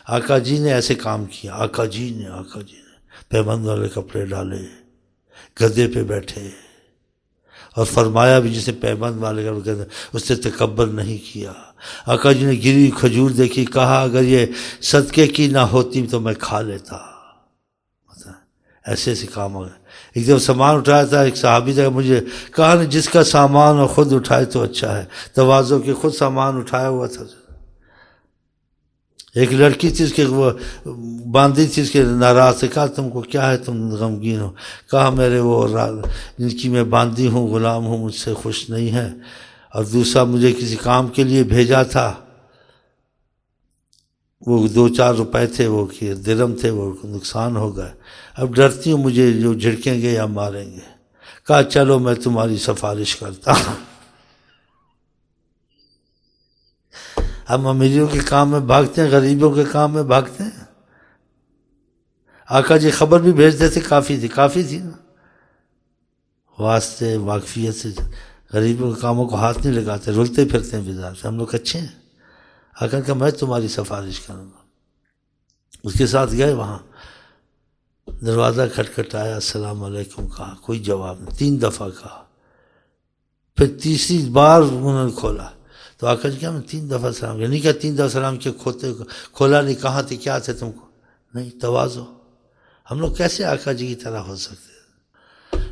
آقا جی نے ایسے کام کیا، آقا جی نے پیبند والے کپڑے ڈالے، گدے پہ بیٹھے، اور فرمایا بھی جسے پیبند والے کپڑے اس نے تکبر نہیں کیا۔ آقا جی نے گری کھجور دیکھی، کہا اگر یہ صدقے کی نہ ہوتی تو میں کھا لیتا۔ ایسے ایسے کام ہو گئے۔ ایک جب سامان اٹھایا تھا، ایک صحابی تھا، مجھے کہا نا جس کا سامان اور خود اٹھائے تو اچھا ہے، تواضع کے خود سامان اٹھایا ہوا تھا۔ ایک لڑکی تھی، اس کے وہ باندھی تھی، اس کے ناراض سے کہا تم کو کیا ہے، تم غمگین ہو؟ کہا میرے وہ جن کی میں باندھی ہوں، غلام ہوں، مجھ سے خوش نہیں ہے، اور دوسرا مجھے کسی کام کے لیے بھیجا تھا، وہ 2-4 روپے تھے، وہ درہم تھے، وہ نقصان ہو گئے، اب ڈرتی ہوں مجھے جو جھڑکیں گے یا ماریں گے۔ کہا چلو میں تمہاری سفارش کرتا ہوں۔ ہم امیریوں کے کام میں بھاگتے ہیں، غریبوں کے کام میں بھاگتے ہیں۔ آقا جی خبر بھی بھیج دیتے، کافی تھی نا، واسطے واقفیت سے غریبوں کے کاموں کو ہاتھ نہیں لگاتے، رلتے پھرتے ہیں بازار سے، ہم لوگ اچھے ہیں۔ آقا کہ میں تمہاری سفارش کروں گا۔ اس کے ساتھ گئے وہاں، دروازہ کھٹکھٹایا، السلام علیکم کہا، کوئی جواب نہیں، 3 دفعہ کہا، پھر تیسری بار انہوں نے کھولا تو آقا جی کیا میں 3 دفعہ سلام کیا، نہیں کیا 3 دفعہ سلام کیا، کھولا نہیں، کہاں تھے، کیا تھے تم کو؟ نہیں، تواضع۔ ہم لوگ کیسے آقا جی کی طرح ہو سکتے ہیں؟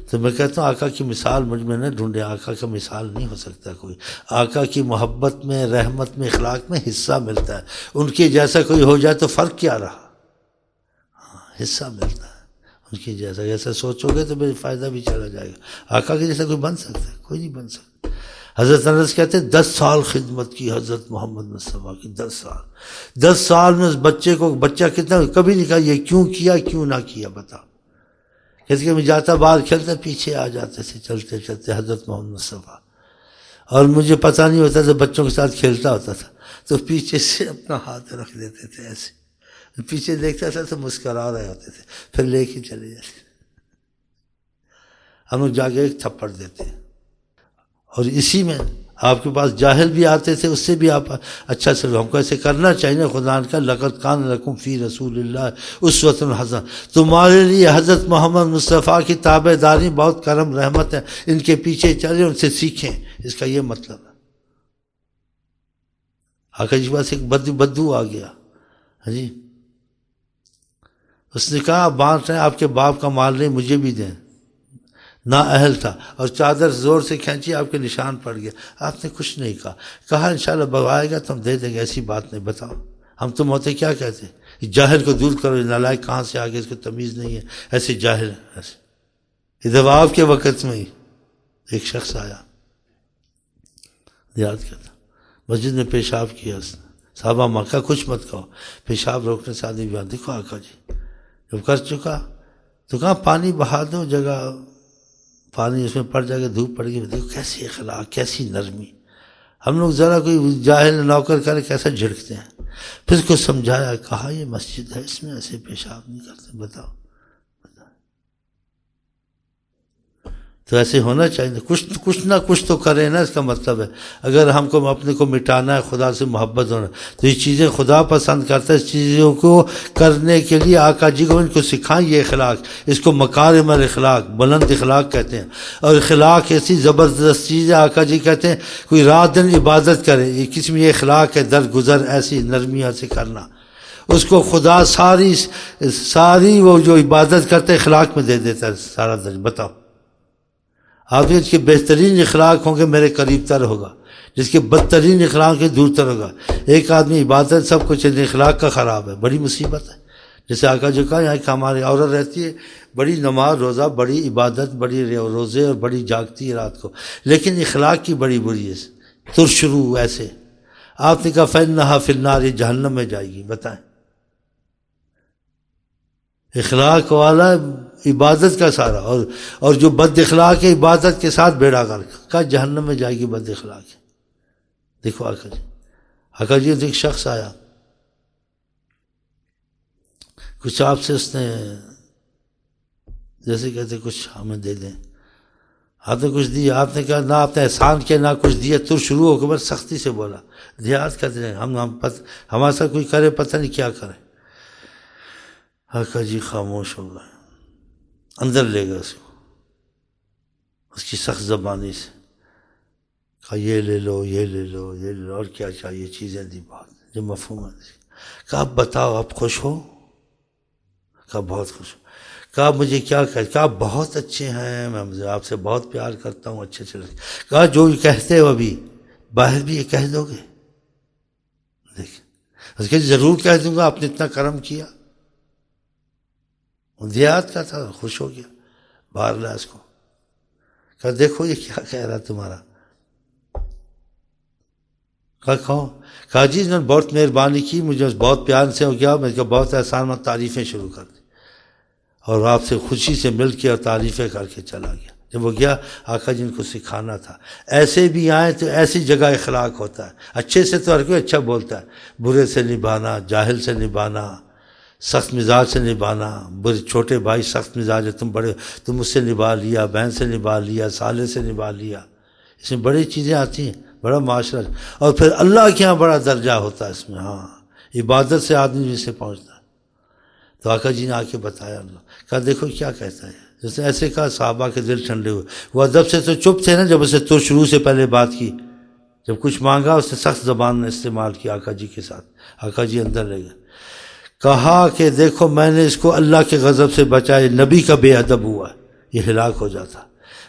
تو میں کہتا ہوں آقا کی مثال مجھ میں نہ ڈھونڈے، آقا کا مثال نہیں ہو سکتا کوئی۔ آقا کی محبت میں، رحمت میں، اخلاق میں حصہ ملتا ہے، ان کے جیسا کوئی ہو جائے تو فرق کیا رہا؟ حصہ ملتا ہے ان کی جیسا سوچو گے تو میری فائدہ بھی چلا جائے گا۔ آقا کے جیسا کوئی بن سکتا ہے؟ کوئی نہیں بن سکتا۔ حضرت انس کہتے ہیں 10 سال خدمت کی حضرت محمد مصطفیٰ کی، 10 سال میں اس بچے کو، بچہ کتنا، کبھی نہیں کہا یہ کیوں کیا کیوں نہ کیا، بتا۔ کہتے کہ میں جاتا باہر کھیلتا، پیچھے آ جاتے تھے چلتے چلتے حضرت محمد مصطفیٰ، اور مجھے پتہ نہیں ہوتا تھا، بچوں کے ساتھ کھیلتا ہوتا تھا تو پیچھے سے اپنا ہاتھ رکھ دیتے تھے ایسے، پیچھے دیکھتا تھا تو مسکرا رہے ہوتے تھے، پھر لے کے چلے جاتے، ہم لوگ جا کے ایک تھپڑ دیتے۔ اور اسی میں آپ کے پاس جاہل بھی آتے تھے، اس سے بھی آپ اچھا سے ہم کو ایسے کرنا چاہیے۔ خدا نے کہا لقد کان لکم فی رسول اللہ اسوۃ حسنہ، تمہارے لیے حضرت محمد مصطفیٰ کی تابع داری بہت کرم رحمت ہے، ان کے پیچھے چلیں، ان سے سیکھیں، اس کا یہ مطلب ہے۔ آقا جی کے پاس ایک بدو آ گیا، ہاں جی، اس نے کہا بانٹ رہے ہیں، آپ کے باپ کا مال نہیں، مجھے بھی دیں، نا اہل تھا، اور چادر زور سے کھینچی، آپ کے نشان پڑ گیا، آپ نے کچھ نہیں کہا انشاءاللہ بھگوائے گا تو ہم دے دیں گے، ایسی بات نہیں، بتاؤ ہم تم ہوتے کیا کہتے؟ جاہل کو دور کرو، نالائق کہاں سے آگے، اس کو تمیز نہیں ہے، ایسے جاہل ہیں ایسے۔ ادھر آپ کے وقت میں ہی ایک شخص آیا، یاد کرتا، مسجد میں پیشاب کیا اس نے، صحابہ مکہ کچھ مت کہو، پیشاب روکنے سے آدمی بیان، دیکھو آقا جی جب کر چکا تو کہا پانی بہا دو، جگہ پانی اس میں پڑ جائے گا، دھوپ پڑ گئی، دیکھو کیسی اخلاق، کیسی نرمی۔ ہم لوگ ذرا کوئی جاہل نوکر کرے کیسا جھڑکتے ہیں۔ پھر اس کو سمجھایا، کہا یہ مسجد ہے، اس میں ایسے پیشاب نہیں کرتے، بتاؤ۔ تو ایسے ہونا چاہیے، کچھ نہ کچھ تو کریں نا، اس کا مطلب ہے اگر ہم کو اپنے کو مٹانا ہے، خدا سے محبت ہونا، تو یہ چیزیں خدا پسند کرتا ہے، اس چیزوں کو کرنے کے لیے آقا جی کو ان کو سکھائیں یہ اخلاق، اس کو مکارم الاخلاق، بلند اخلاق کہتے ہیں۔ اور اخلاق ایسی زبردست چیز ہے، آقا جی کہتے ہیں کوئی رات دن عبادت کرے، یہ قسم یہ اخلاق ہے، درگزر ایسی نرمیاں سے کرنا، اس کو خدا ساری وہ جو عبادت کرتے اخلاق میں دے دیتا ہے سارا درج۔ بتاؤ آپ جس کے بہترین اخلاق ہوں گے میرے قریب تر ہوگا، جس کے بدترین اخلاق کے دور تر ہوگا۔ ایک آدمی عبادت سب کچھ اخلاق کا خراب ہے، بڑی مصیبت ہے۔ جیسے آقا جو کہا، یہاں ایک ہماری عورت رہتی ہے، بڑی نماز روزہ، بڑی عبادت، بڑی روزے اور بڑی جاگتی ہے رات کو، لیکن اخلاق کی بڑی بری ہے، ترشرو ایسے۔ آپ نے کہا فإنها فی النار، یہ جہنم میں جائے گی، بتائیں۔ اخلاق والا عبادت کا سارا، اور جو بد اخلاق ہے عبادت کے ساتھ بیڑا غرق، کا جہنم میں جائے گی بد اخلاق ہے۔ دیکھو آقا جی ایک شخص آیا، کچھ آپ سے اس نے جیسے کہتے کچھ ہمیں دے دیں، آپ نے کچھ دیا، آپ نے کہا نہ آپ نے احسان کیا نہ کچھ دیا، تو شروع ہو کے بس سختی سے بولا دیہات کرتے ہیں ہمارے ساتھ کوئی کرے پتہ نہیں کیا کرے۔ آقا جی خاموش ہو گئے، اندر لے گئے اس کو، اس کی سخت زبانی سے کہا یہ لے لو یہ لے لو یہ لے لو، اور کیا چاہیے چیزیں دی بہت جو مفہوم ہے۔ کہا آپ بتاؤ آپ خوش ہو؟ کہا بہت خوش ہوں۔ کہا مجھے کیا کہا آپ بہت اچھے ہیں، میں آپ سے بہت پیار کرتا ہوں، اچھے سے۔ کہا جو کہتے ہو ابھی باہر بھی یہ کہہ دو گے؟ دیکھیں اس کے ضرور کہہ دوں گا، آپ نے اتنا کرم کیا۔ دیہات کا تھا، خوش ہو گیا، باہر لایا اس کو، کہا دیکھو یہ کیا کہہ رہا تمہارا۔ کہا جی انہوں نے بہت مہربانی کی، مجھے بہت پیار سے ہو گیا، میں کہا بہت احسان مند، تعریفیں شروع کر دی، اور آپ سے خوشی سے مل کے اور تعریفیں کر کے چلا گیا۔ جب وہ گیا آقا جی کو سکھانا تھا، ایسے بھی آئیں تو ایسی جگہ اخلاق ہوتا ہے، اچھے سے تو ہر کوئی اچھا بولتا ہے، برے سے نبھانا، جاہل سے نبھانا، سخت مزاج سے نبھانا، برے چھوٹے بھائی سخت مزاج ہے، تم بڑے، تم اس سے نبھا لیا، بہن سے نبھا لیا، سالے سے نبھا لیا، اس میں بڑی چیزیں آتی ہیں، بڑا معاشرہ، اور پھر اللہ کے یہاں بڑا درجہ ہوتا ہے اس میں۔ ہاں عبادت سے آدمی جس سے پہنچتا ہے۔ تو آقا جی نے آ کے بتایا، کہا دیکھو کیا کہتا ہے، جس نے ایسے کہا صحابہ کے دل ٹھنڈے ہوئے۔ وہ ادب سے تو چپ تھے نا جب اسے تو شروع سے پہلے بات کی، جب کچھ مانگا اس نے سخت زبان نے استعمال کیا آقا جی کے ساتھ۔ آقا جی اندر لے گئے، کہا کہ دیکھو میں نے اس کو اللہ کے غضب سے بچایا، نبی کا بے ادب ہوا یہ ہلاک ہو جاتا،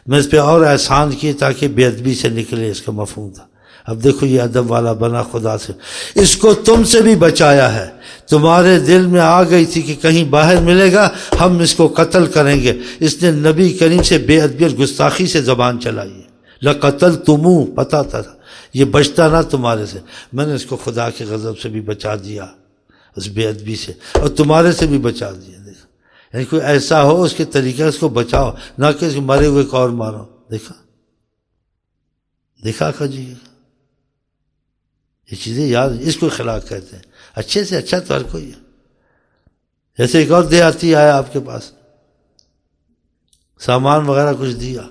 میں اس پہ اور احسان کیے تاکہ بے ادبی سے نکلے، اس کا مفہوم تھا۔ اب دیکھو یہ ادب والا بنا خدا سے، اس کو تم سے بھی بچایا ہے، تمہارے دل میں آ گئی تھی کہ کہیں باہر ملے گا ہم اس کو قتل کریں گے، اس نے نبی کریم سے بے ادبی اور گستاخی سے زبان چلائی ہے۔ لَقَتَلْتُمُوهُ، پتہ تھا یہ بچتا نہ تمہارے سے، میں نے اس کو خدا کے غضب سے بھی بچا دیا، اس بے ادبی سے، اور تمہارے سے بھی بچا دیا۔ دیکھا یعنی کوئی ایسا ہو اس کے طریقے اس کو بچاؤ، نہ کہ اس کو مرے ہوئے کو اور مارو۔ دیکھا دیکھا آقا جی یہ چیزیں یاد، اس کو اخلاق کہتے ہیں۔ اچھے سے اچھا تو ہر کوئی ہے۔ جیسے ایک اور دیہاتی آیا آپ کے پاس، سامان وغیرہ کچھ دیا،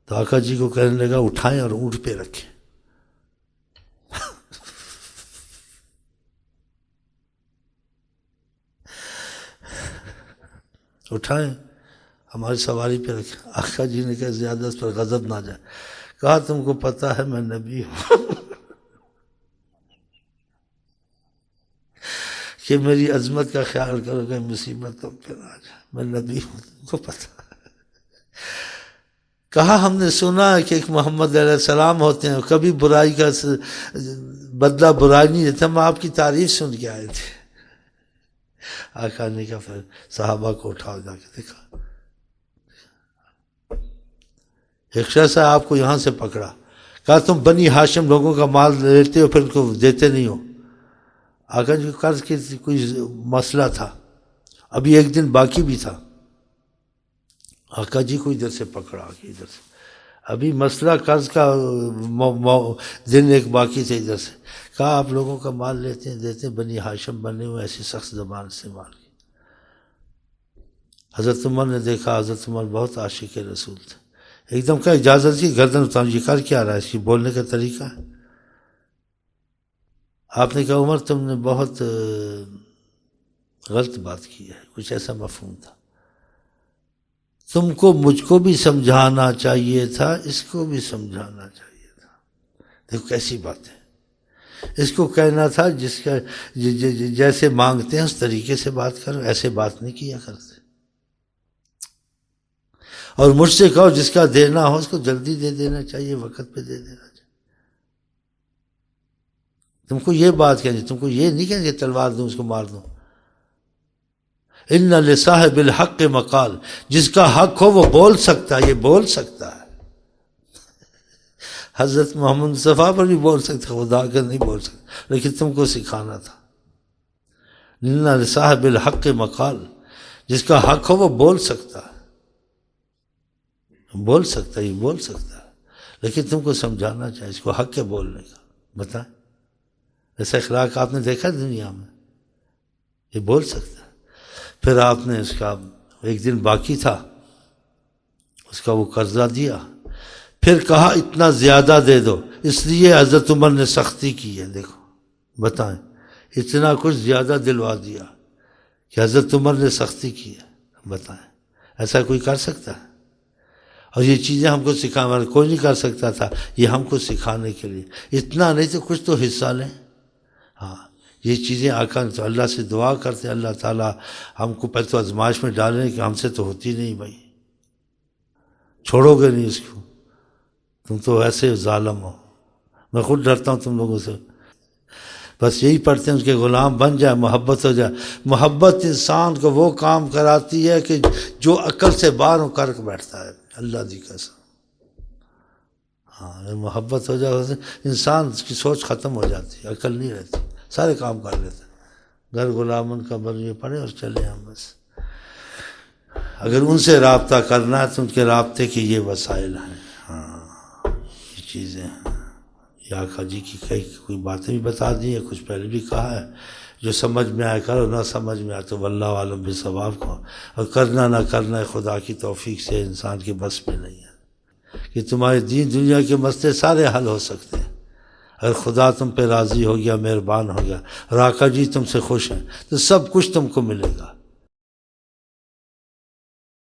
تو آقا جی کو کہنے لگا اٹھائیں اور اونٹ پہ رکھیں۔ اٹھائیں ہماری سواری پہ رکھیں۔ آقا جی نے کہا زیادہ اس پر غضب نہ جائے، کہا تم کو پتہ ہے میں نبی ہوں کہ میری عظمت کا خیال کرو کہ مصیبت تم پہ نہ آ جائے، میں نبی ہوں تم کو پتہ ہے۔ کہا ہم نے سنا ہے کہ ایک محمد علیہ السلام ہوتے ہیں، کبھی برائی کا بدلہ برائی نہیں دیتا، ہم آپ کی تعریف سن کے آئے تھے۔ آقا نے کہا پھر صحابہ کو اٹھاؤ جا کے دیکھا، ایک شخص ہے آپ کو یہاں سے پکڑا، کہا تم بنی ہاشم لوگوں کا مال لیتے ہو پھر ان کو دیتے نہیں ہو۔ آقا جی قرض کی کوئی مسئلہ تھا، ابھی ایک دن باقی بھی تھا، آقا جی کو ادھر سے پکڑا کے ادھر سے، ابھی مسئلہ قرض کا دن ایک باقی تھے، ادھر سے کہا آپ لوگوں کا مال لیتے ہیں دیتے ہیں، بنی ہاشم بنے ہوئے، ایسی سخت زبان استعمال کی۔ حضرت عمر نے دیکھا، حضرت عمر بہت عاشق رسول تھے، ایک دم کا اجازت کی گردن اتارو، یہ کر کیا رہا ہے، اس کی بولنے کا طریقہ ہے۔ آپ نے کہا عمر تم نے بہت غلط بات کی ہے، کچھ ایسا مفہوم تھا، تم کو مجھ کو بھی سمجھانا چاہیے تھا، اس کو بھی سمجھانا چاہیے تھا۔ دیکھو کیسی بات ہے، اس کو کہنا تھا جس کا جیسے مانگتے ہیں اس طریقے سے بات کرو، ایسے بات نہیں کیا کرتے، اور مجھ سے کہو جس کا دینا ہو اس کو جلدی دے دینا چاہیے، وقت پہ دے دینا چاہیے۔ تم کو یہ بات کہنی، تم کو یہ نہیں کہنا کہ تلوار دوں اس کو مار دوں۔ ان لصاحب الحق مقال، جس کا حق ہو وہ بول سکتا ہے، یہ بول سکتا ہے۔ حضرت محمد مصطفیٰ پر بھی بول سکتا، خدا کر نہیں بول سکتا، لیکن تم کو سکھانا تھا۔ ان لصاحب الحق مقال، جس کا حق ہو وہ بول سکتا ہے، بول سکتا ہے، یہ بول سکتا ہے، لیکن تم کو سمجھانا چاہیے، اس کو حق ہے بولنے کا۔ بتائیں ایسا اخلاق آپ نے دیکھا دنیا میں؟ یہ بول سکتا ہے۔ پھر آپ نے اس کا ایک دن باقی تھا، اس کا وہ قرضہ دیا، پھر کہا اتنا زیادہ دے دو، اس لیے حضرت عمر نے سختی کی ہے. دیکھو بتائیں، اتنا کچھ زیادہ دلوا دیا کہ حضرت عمر نے سختی کی ہے. بتائیں ایسا کوئی کر سکتا ہے؟ اور یہ چیزیں ہم کو سکھانے کوئی نہیں کر سکتا تھا، یہ ہم کو سکھانے کے لیے. اتنا نہیں تو کچھ تو حصہ لیں. ہاں یہ چیزیں آقا تو اللہ سے دعا کرتے اللہ تعالیٰ ہم کو پہلے تو آزمائش میں ڈالیں کہ ہم سے تو ہوتی نہیں بھائی، چھوڑو گے نہیں اس کو، تم تو ایسے ظالم ہو. میں خود ڈرتا ہوں تم لوگوں سے. بس یہی پڑھتے ہیں اس کے غلام بن جائے، محبت ہو جائے. محبت انسان کو وہ کام کراتی ہے کہ جو عقل سے باہر ہو کر کے بیٹھتا ہے. اللہ دی قسم. ہاں محبت ہو جائے انسان کی سوچ ختم ہو جاتی ہے، عقل نہیں رہتی، سارے کام کر لیتے. گھر غلامن کا بن یہ پڑھے اور چلے ہم بس. اگر ان سے رابطہ کرنا ہے تو ان کے رابطے کے یہ وسائل ہیں. ہاں یہ چیزیں ہیں. یہ آقا جی کی کئی کوئی باتیں بھی بتا دی ہیں، کچھ پہلے بھی کہا ہے. جو سمجھ میں آئے کرو، نہ سمجھ میں آئے تو واللہ عالم بالصواب کو. اور کرنا نہ کرنا خدا کی توفیق سے انسان کے بس میں نہیں ہے کہ تمہارے دین دنیا کے مسئلے سارے حل ہو سکتے ہیں. اگر خدا تم پہ راضی ہو گیا، مہربان ہو گیا اور آقا جی تم سے خوش ہیں تو سب کچھ تم کو ملے گا.